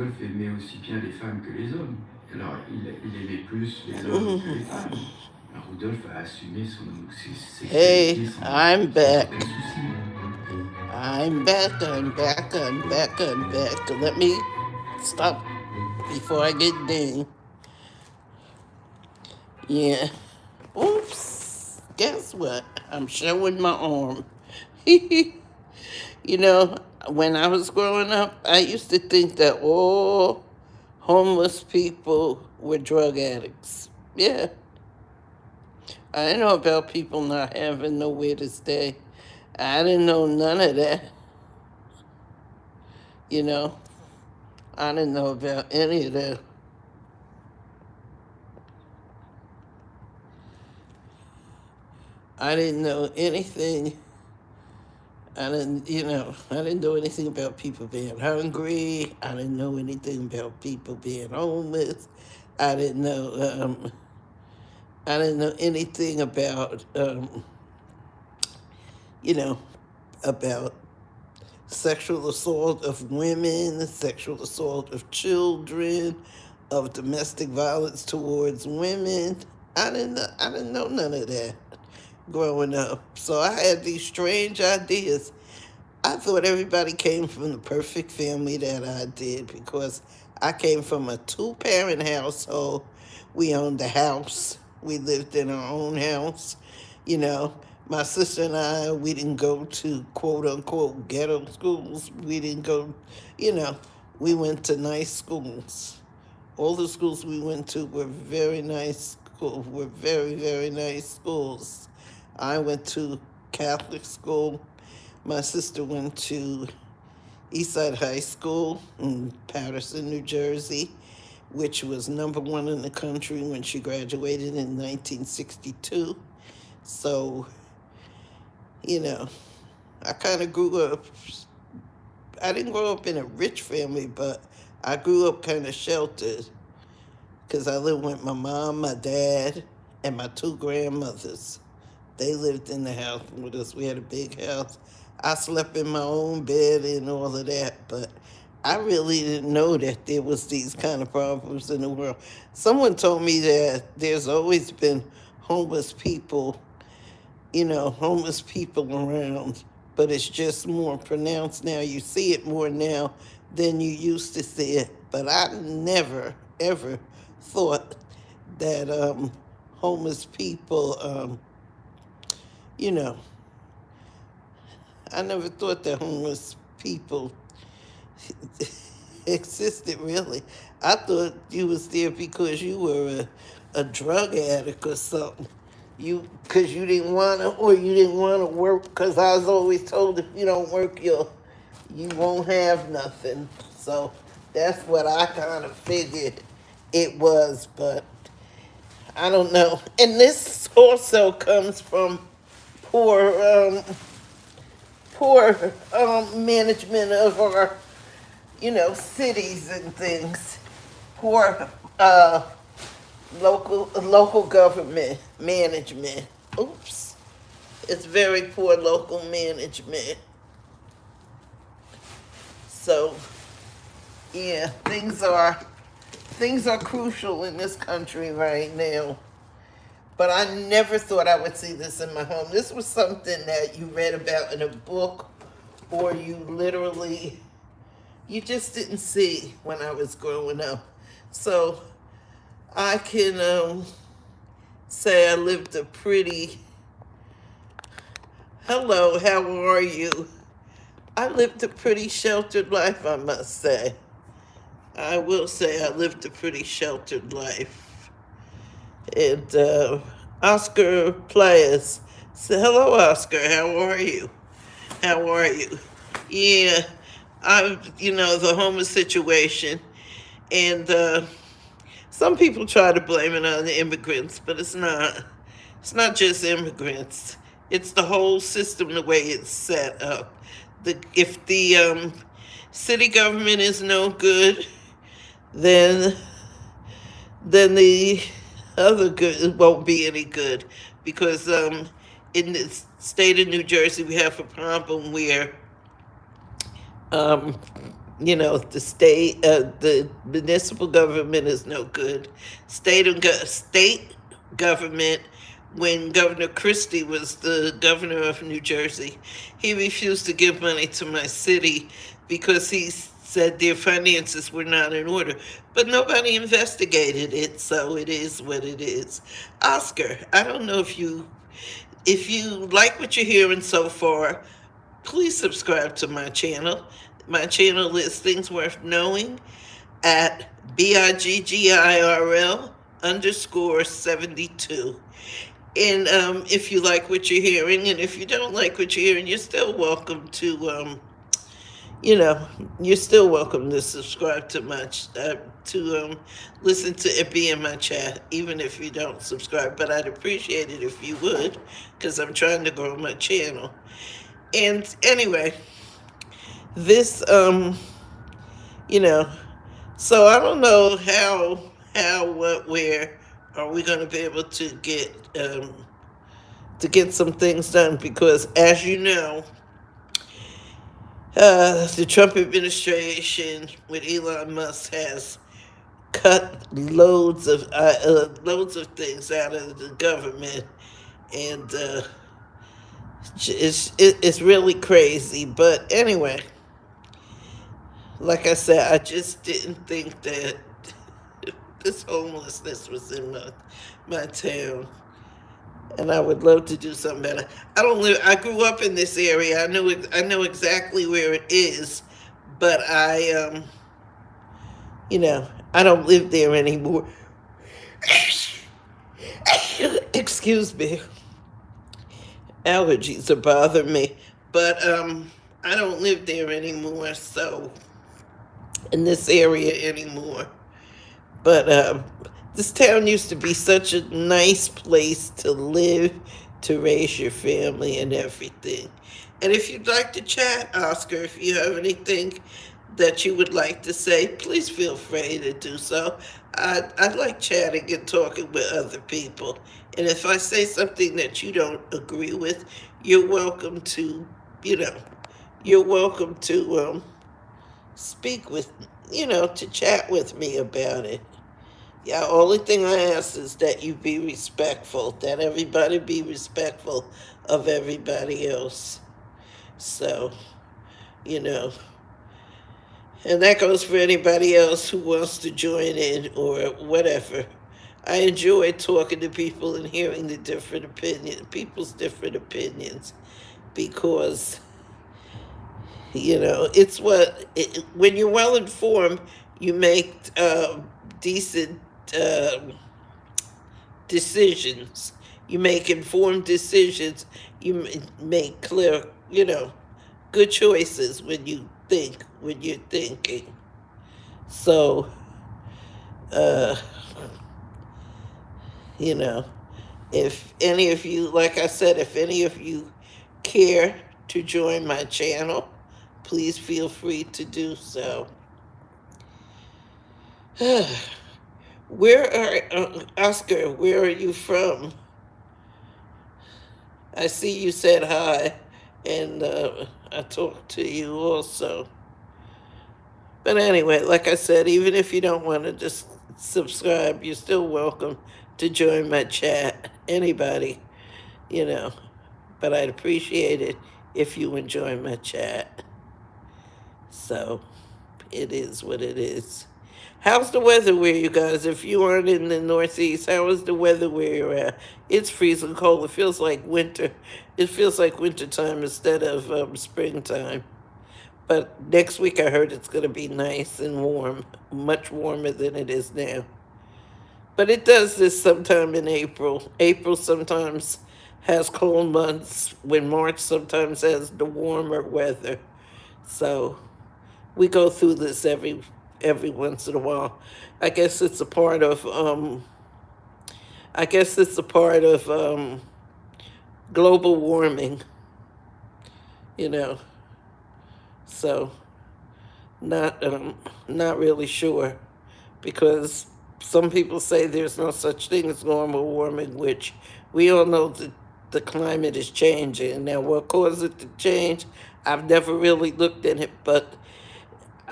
Rudolph aimait aussi bien les femmes que les hommes. Alors, il aimait plus les hommes que les femmes. Alors, Rudolph a assumé son Hey, sexualité I'm sans back. aucun souci. I'm back. I'm back. I'm back. I'm back. Let me stop before I get dinged. Yeah. Oops. Guess what? I'm showing my arm. You know, when I was growing up, I used to think that all homeless people were drug addicts. Yeah. I didn't know about people not having nowhere to stay. I didn't know none of that. You know, I didn't know about any of that. I didn't know anything. I didn't know anything about people being hungry. I didn't know anything about people being homeless. I didn't know. I didn't know anything about, you know, about sexual assault of women, sexual assault of children, of domestic violence towards women. I didn't know none of that growing up. So I had these strange ideas. I thought everybody came from the perfect family that I did because I came from a two-parent household. We owned a house. We lived in our own house. You know, my sister and I, we didn't go to quote unquote ghetto schools. We didn't go, you know, we went to nice schools. All the schools we went to were very nice schools, were very, very nice schools. I went to Catholic school. My sister went to Eastside High School in Paterson, New Jersey, which was #1 in the country when she graduated in 1962. So, you know, I kind of grew up, I didn't grow up in a rich family, but I grew up kind of sheltered because I lived with my mom, my dad, and my two grandmothers. They lived in the house with us. We had a big house. I slept in my own bed and all of that, but I really didn't know that there was these kind of problems in the world. Someone told me that there's always been homeless people, homeless people around, but it's just more pronounced now. You see it more now than you used to see it. But I never, ever thought that homeless people, you know, I never thought that homeless people existed really. I thought you was there because you were a drug addict or something. Because you didn't want to, or you didn't want to work. Because I was always told if you don't work, you won't have nothing. So that's what I kind of figured it was, but I don't know. And this also comes from poor, management of our, cities and things. Poor local government management. Oops, it's very poor local management. So yeah, things are crucial in this country right now. But I never thought I would see this in my home. This was something that you read about in a book, or you just didn't see when I was growing up. So I can say I lived a pretty, hello, how are you? I lived a pretty sheltered life, I must say. I will say I lived a pretty sheltered life. And Oscar Players. So, hello, Oscar. How are you? How are you? Yeah, the homeless situation. And some people try to blame it on the immigrants, but it's not. It's not just immigrants. It's the whole system, the way it's set up. If the city government is no good, then the other good won't be any good, because in the state of New Jersey we have a problem where um, the municipal government is no good. State government, when Governor Christie was the governor of New Jersey, he refused to give money to my city because he said their finances were not in order. But nobody investigated it, so it is what it is. Oscar, I don't know if you like what you're hearing so far, please subscribe to my channel. My channel is Things Worth Knowing at BIGGIRL_72. And if you like what you're hearing, and if you don't like what you're hearing, you're still welcome to, you're still welcome to subscribe to listen to it be in my chat, even if you don't subscribe. But I'd appreciate it if you would, because I'm trying to grow my channel. And anyway, this, so I don't know what, where are we going to be able to get some things done, because as you know, the Trump administration with Elon Musk has cut loads of things out of the government, and it's really crazy. But anyway, like I said, I just didn't think that this homelessness was in my town, and I would love to do something better. I grew up in this area. I know exactly where it is, but I don't live there anymore. Excuse me. Allergies are bothering me, but I don't live there anymore, so in this area anymore. But this town used to be such a nice place to live, to raise your family and everything. And if you'd like to chat, Oscar, if you have anything that you would like to say, please feel free to do so. I like chatting and talking with other people. And if I say something that you don't agree with, you're welcome to, speak with, to chat with me about it. Yeah, only thing I ask is that you be respectful, that everybody be respectful of everybody else. So, and that goes for anybody else who wants to join in or whatever. I enjoy talking to people and hearing the people's different opinions, because, when you're well informed, you make decent decisions. You make informed decisions. You make clear, good choices when you're thinking. So, if any of you, like I said, if any of you care to join my channel, please feel free to do so. Oscar, where are you from? I see you said hi, and I talked to you also. But anyway, like I said, even if you don't want to just subscribe, you're still welcome to join my chat. Anybody, but I'd appreciate it if you enjoy my chat. So, it is what it is. How's the weather where you guys? If you aren't in the Northeast, how is the weather where you're at? It's freezing cold. It feels like winter. It feels like wintertime instead of springtime. But next week I heard it's going to be nice and warm, much warmer than it is now. But it does this sometime in April. April sometimes has cold months, when March sometimes has the warmer weather. So we go through this every once in a while. I guess it's a part of global warming, So not really sure, because some people say there's no such thing as global warming, which we all know that the climate is changing. Now, what caused it to change, I've never really looked at it, but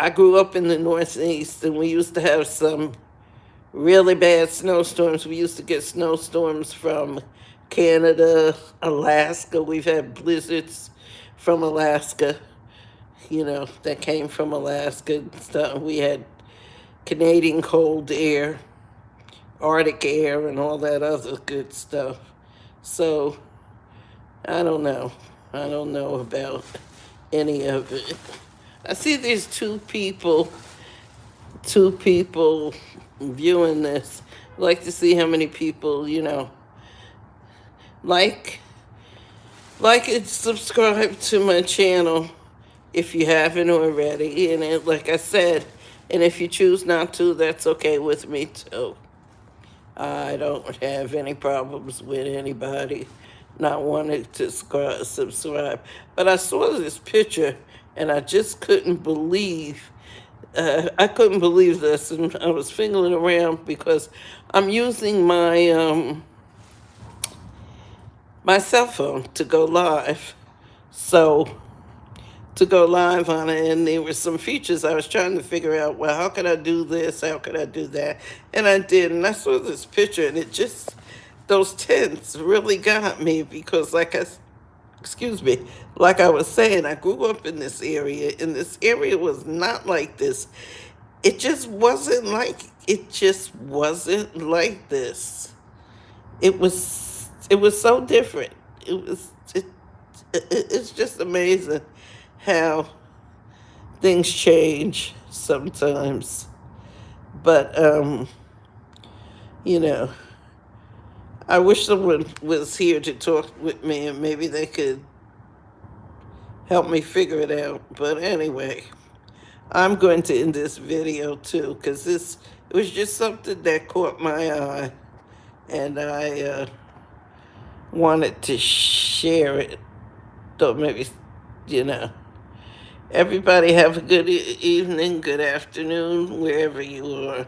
I grew up in the Northeast, and we used to have some really bad snowstorms. We used to get snowstorms from Canada, Alaska. We've had blizzards from Alaska, that came from Alaska and stuff. We had Canadian cold air, Arctic air, and all that other good stuff. So, I don't know. I don't know about any of it. I see these two people viewing this. I'd like to see how many people, like and subscribe to my channel if you haven't already. And like I said, and if you choose not to, that's okay with me too. I don't have any problems with anybody not wanting to subscribe. But I saw this picture, and I just couldn't believe this, and I was fingering around because I'm using my my cell phone to go live. So to go live on it, and there were some features I was trying to figure out, well, how could I do this? How could I do that? And I did, and I saw this picture, and it just, those tints really got me because like I was saying, I grew up in this area, and this area was not like this. It just wasn't like this. It was so different. It's just amazing how things change sometimes. But I wish someone was here to talk with me, and maybe they could help me figure it out. But anyway, I'm going to end this video too, because it was just something that caught my eye, and I wanted to share it. So maybe, everybody have a good evening, good afternoon, wherever you are.